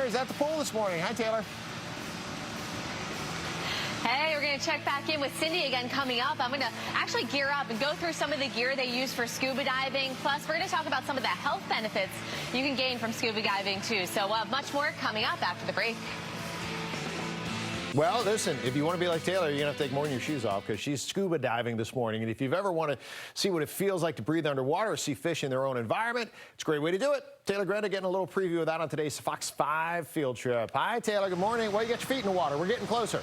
Taylor is at the pool this morning. Hi, Taylor. Hey, we're going to check back in with Cindy again coming up. I'm going to actually gear up and go through some of the gear they use for scuba diving. Plus, we're going to talk about some of the health benefits you can gain from scuba diving, too. So much more coming up after the break. Well, listen, if you want to be like Taylor, you're going to have to take more than your shoes off because she's scuba diving this morning. And if you've ever want to see what it feels like to breathe underwater or see fish in their own environment, it's a great way to do it. Taylor Greta getting a little preview of that on today's Fox 5 field trip. Hi, Taylor. Good morning. Well, you got your feet in the water. We're getting closer.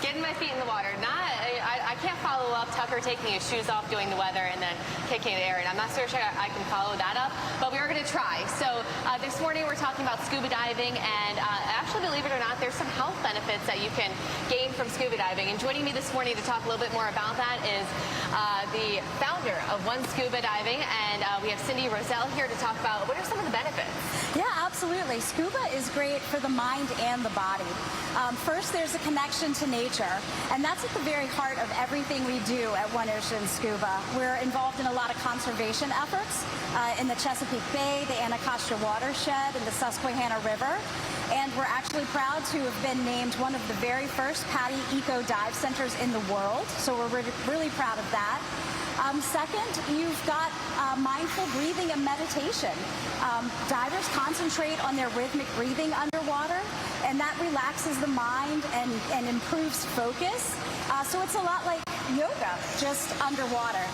Getting my feet in the water. I can't follow up Tucker taking his shoes off, doing the weather, and then kicking the air. And I'm not so sure I can follow that up, but we are going to try. So this morning we're talking about scuba diving, and actually, believe it or not, there's some health benefits that you can gain from scuba diving. And joining me this morning to talk a little bit more about that is the founder of One Scuba Diving, and we have Cindy Rosselle here to talk about what are some of the benefits. Yeah, absolutely. Scuba is great for the mind and the body. First, there's a connection to nature, and that's at the very heart of everything we do at One Ocean Scuba. We're involved in a lot of conservation efforts in the Chesapeake Bay, the Anacostia watershed, and the Susquehanna River. And we're actually proud to have been named one of the very first PADI Eco Dive Centers in the world, so we're really proud of that. Second, you've got mindful breathing and meditation. Divers concentrate on their rhythmic breathing underwater, and that relaxes the mind and improves focus. So it's a lot like yoga, just underwater.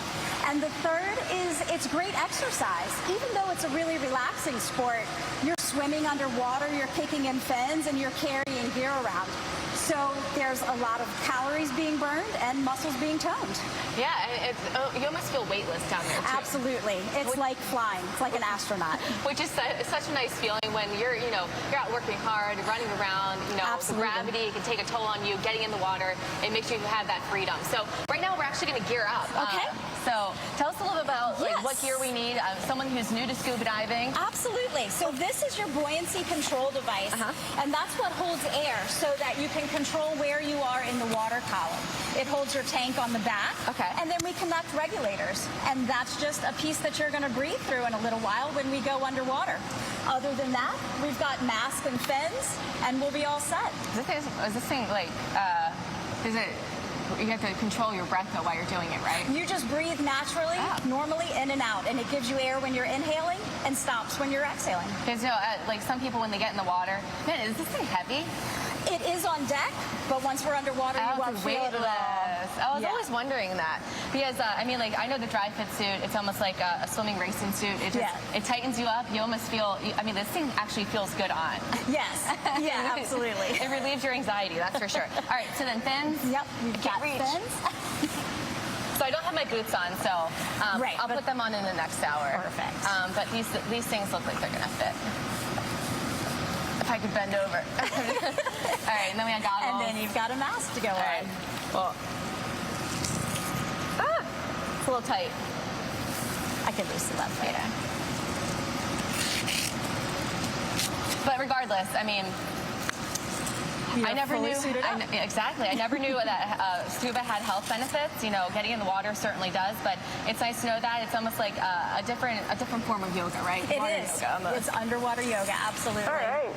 And the third is it's great exercise. Even though it's a really relaxing sport, you're swimming underwater, you're kicking in fins, and you're carrying gear around. So there's a lot of calories being burned and muscles being toned. Yeah, you almost feel weightless down there, too. Absolutely. It's like flying. It's like an astronaut. Which is such a nice feeling when you're out working hard, running around, the gravity can take a toll on you, getting in the water. It makes you have that freedom. So right now we're actually going to gear up. Okay. So tell us a little bit about what gear we need. Someone who's new to scuba diving. Absolutely. So this is your buoyancy control device, and that's what holds air so that you can control where you are in the water column. It holds your tank on the back, and then we connect regulators, and that's just a piece that you're going to breathe through in a little while when we go underwater. Other than that, we've got masks and fins, and we'll be all set. Is this thing like, you have to control your breath, though, while you're doing it, right? You just breathe naturally, normally in and out, and it gives you air when you're inhaling and stops when you're exhaling. Because, like some people, when they get in the water, man, is this thing heavy? It is on deck, but once we're underwater, you won't feel it at all. I was always wondering that. Because, I know the dry fit suit, it's almost like a swimming racing suit. It tightens you up. You almost feel, this thing actually feels good on. Yes. Yeah, absolutely. It relieves your anxiety, that's for sure. All right, so then fins. Yep, we've got fins. So I don't have my boots on, so I'll put them on in the next hour. Perfect. But these things look like they're going to fit. If I could bend over. All right, and then we have goggles. And then you've got a mask to go on. Right. Well, it's a little tight. I can loosen that for you. But regardless, I never knew. Exactly. I never knew that scuba had health benefits. Getting in the water certainly does, but it's nice to know that it's almost like a different form of yoga, right? It is. Yoga, it's underwater yoga, absolutely. All right.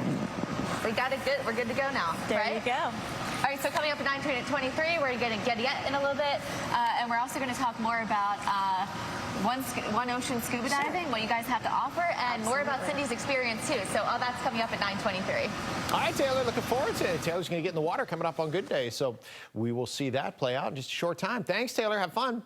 We got it good. We're good to go now. There you go. All right, so coming up at 9:23, we're going to get in a little bit, and we're also going to talk more about One Ocean Scuba Diving, what you guys have to offer, and more about Cindy's experience, too. So all that's coming up at 9:23. All right, Taylor, looking forward to it. Taylor's going to get in the water coming up on Good Day, so we will see that play out in just a short time. Thanks, Taylor. Have fun.